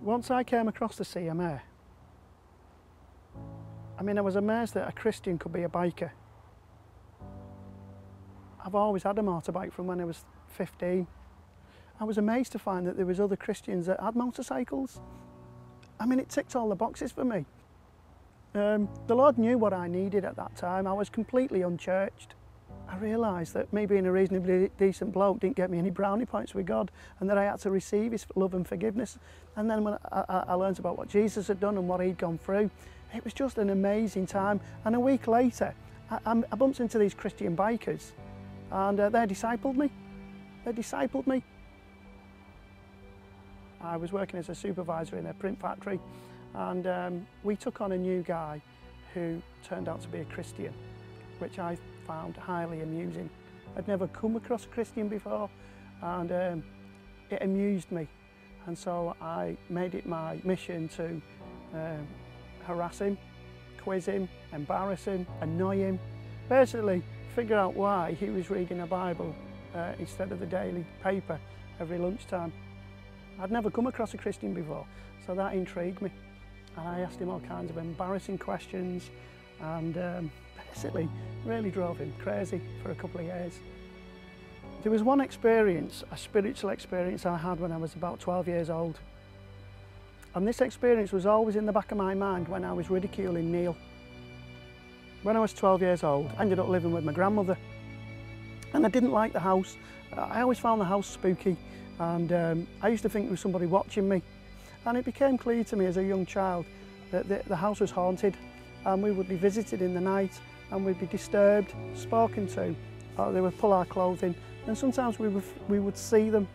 Once I came across the CMA, I mean, I was amazed that a Christian could be a biker. I've always had a motorbike from when I was 15. I was amazed to find that there was other Christians that had motorcycles. I mean, it ticked all the boxes for me. The Lord knew what I needed at that time. I was completely unchurched. I realised that me being a reasonably decent bloke didn't get me any brownie points with God, and that I had to receive His love and forgiveness. And then when I learned about what Jesus had done and what He'd gone through, it was just an amazing time. And a week later, I bumped into these Christian bikers, and they discipled me. They discipled me. I was working as a supervisor in a print factory, and we took on a new guy who turned out to be a Christian, which I found highly amusing. I'd never come across a Christian before, and it amused me. And so I made it my mission to harass him, quiz him, embarrass him, annoy him, basically figure out why he was reading a Bible instead of the daily paper every lunchtime. I'd never come across a Christian before, so that intrigued me. And I asked him all kinds of embarrassing questions, and basically really drove him crazy for a couple of years. There was one experience, a spiritual experience I had when I was about 12 years old. And this experience was always in the back of my mind when I was ridiculing Neil. When I was 12 years old, I ended up living with my grandmother. And I didn't like the house. I always found the house spooky, and I used to think there was somebody watching me. And it became clear to me as a young child that the house was haunted, and we would be visited in the night, and we'd be disturbed, spoken to, or they would pull our clothing, and sometimes we would see them.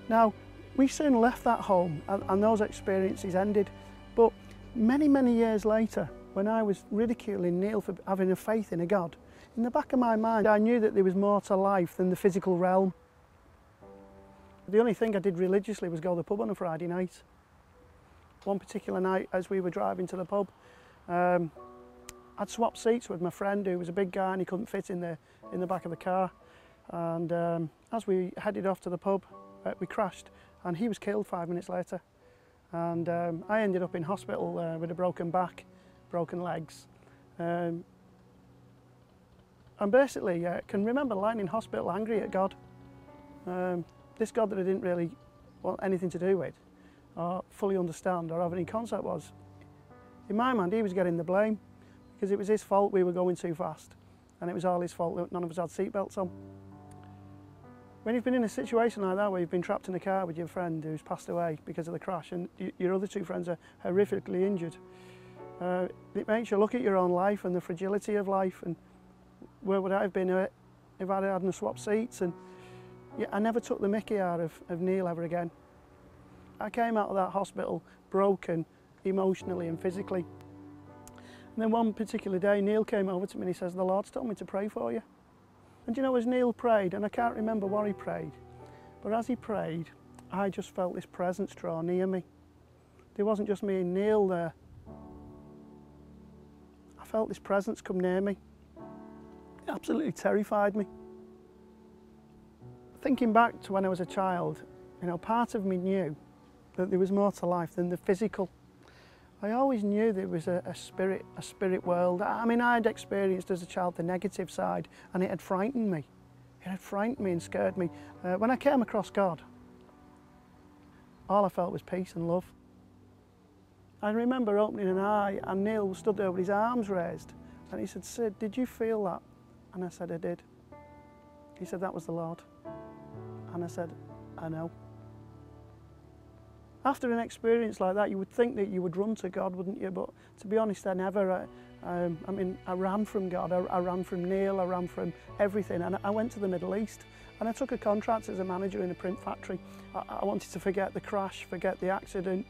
Now, we soon left that home, and those experiences ended. But many, many years later, when I was ridiculing Neil for having a faith in a God, in the back of my mind, I knew that there was more to life than the physical realm. The only thing I did religiously was go to the pub on a Friday night. One particular night, as we were driving to the pub, I'd swapped seats with my friend who was a big guy and he couldn't fit in the back of the car. And as we headed off to the pub, we crashed, and he was killed 5 minutes later. And I ended up in hospital with a broken back, broken legs. And basically, can remember lying in hospital angry at God. This God that I didn't really want anything to do with, or fully understand, or have any concept was. In my mind, he was getting the blame, because it was his fault we were going too fast, and it was all his fault that none of us had seatbelts on. When you've been in a situation like that, where you've been trapped in a car with your friend who's passed away because of the crash, and your other two friends are horrifically injured, it makes you look at your own life and the fragility of life, and where would I have been if I hadn't swapped seats. And yeah, I never took the mickey out of Neil ever again. I came out of that hospital broken emotionally and physically. And then one particular day, Neil came over to me and he says, "The Lord's told me to pray for you." And you know, as Neil prayed, and I can't remember what he prayed, but as he prayed, I just felt this presence draw near me. There wasn't just me and Neil there. I felt this presence come near me. It absolutely terrified me. Thinking back to when I was a child, you know, part of me knew that there was more to life than the physical. I always knew there was a spirit world. I mean, I had experienced as a child the negative side, and it had frightened me. It had frightened me and scared me. When I came across God, all I felt was peace and love. I remember opening an eye, and Neil stood there with his arms raised, and he said, "Sid, did you feel that?" And I said, "I did." He said, "That was the Lord." And I said, "I know." After an experience like that, you would think that you would run to God, wouldn't you? But to be honest, I never. I mean, I ran from God, I ran from Neil, I ran from everything. And I went to the Middle East, and I took a contract as a manager in a print factory. I wanted to forget the crash, forget the accident.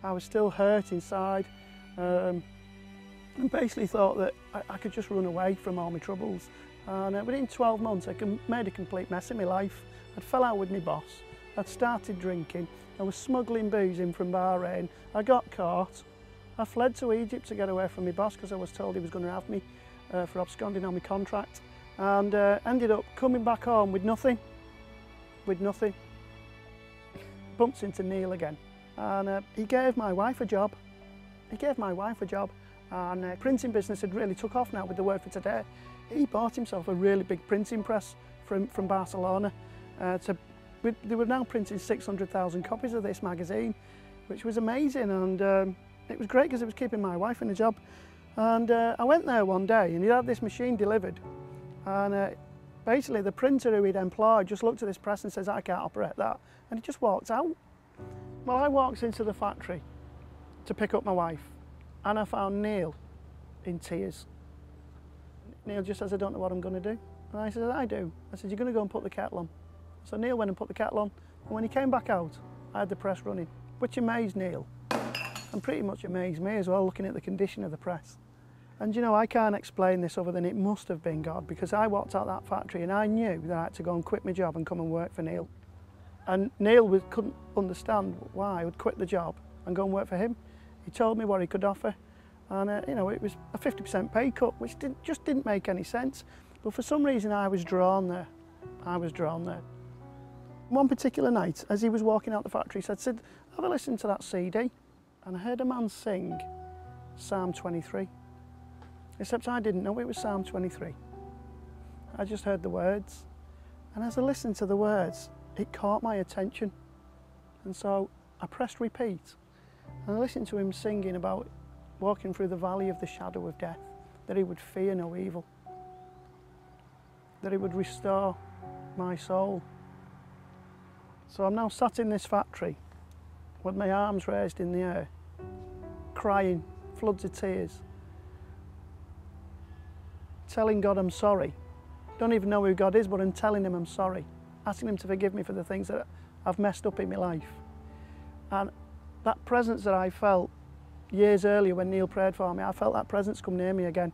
I was still hurt inside, and basically thought that I could just run away from all my troubles. And within 12 months, I made a complete mess of my life. I'd fell out with my boss. I'd started drinking. I was smuggling booze in from Bahrain. I got caught. I fled to Egypt to get away from my boss because I was told he was going to have me for absconding on my contract, and ended up coming back home with nothing. Bumped into Neil again. And he gave my wife a job. And printing business had really took off now with the Word For Today. He bought himself a really big printing press from Barcelona. They were now printing 600,000 copies of this magazine, which was amazing, and it was great because it was keeping my wife in a job. And I went there one day and he had this machine delivered, and basically the printer who he'd employed just looked at this press and says, "I can't operate that," and he just walked out. Well, I walked into the factory to pick up my wife, and I found Neil in tears. Neil just says, "I don't know what I'm going to do." And I said, "I do." I said, "You're going to go and put the kettle on." So Neil went and put the kettle on, and when he came back out, I had the press running, which amazed Neil, and pretty much amazed me as well, looking at the condition of the press. And you know, I can't explain this other than it must have been God, because I walked out that factory and I knew that I had to go and quit my job and come and work for Neil. And Neil couldn't understand why I would quit the job and go and work for him. He told me what he could offer, and you know, it was a 50% pay cut, which just didn't make any sense. But for some reason I was drawn there. One particular night, as he was walking out the factory, he said, "Have a listen to that CD." And I heard a man sing Psalm 23. Except I didn't know it was Psalm 23. I just heard the words. And as I listened to the words, it caught my attention. And so I pressed repeat. And I listened to him singing about walking through the valley of the shadow of death, that he would fear no evil, that he would restore my soul. So I'm now sat in this factory with my arms raised in the air, crying, floods of tears, telling God I'm sorry. Don't even know who God is, but I'm telling him I'm sorry, asking him to forgive me for the things that I've messed up in my life. And that presence that I felt years earlier when Neil prayed for me, I felt that presence come near me again.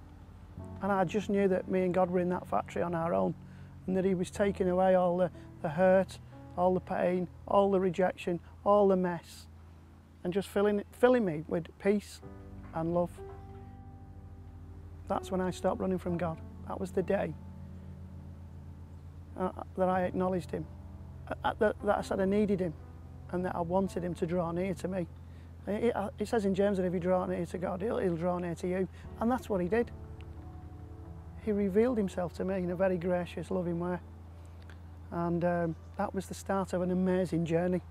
And I just knew that me and God were in that factory on our own, and that he was taking away all the hurt, all the pain, all the rejection, all the mess, and just filling me with peace and love. That's when I stopped running from God. That was the day that I acknowledged him, that I said I needed him, and that I wanted him to draw near to me. It says in James that if you draw near to God, he'll draw near to you, and that's what he did. He revealed himself to me in a very gracious, loving way. And that was the start of an amazing journey.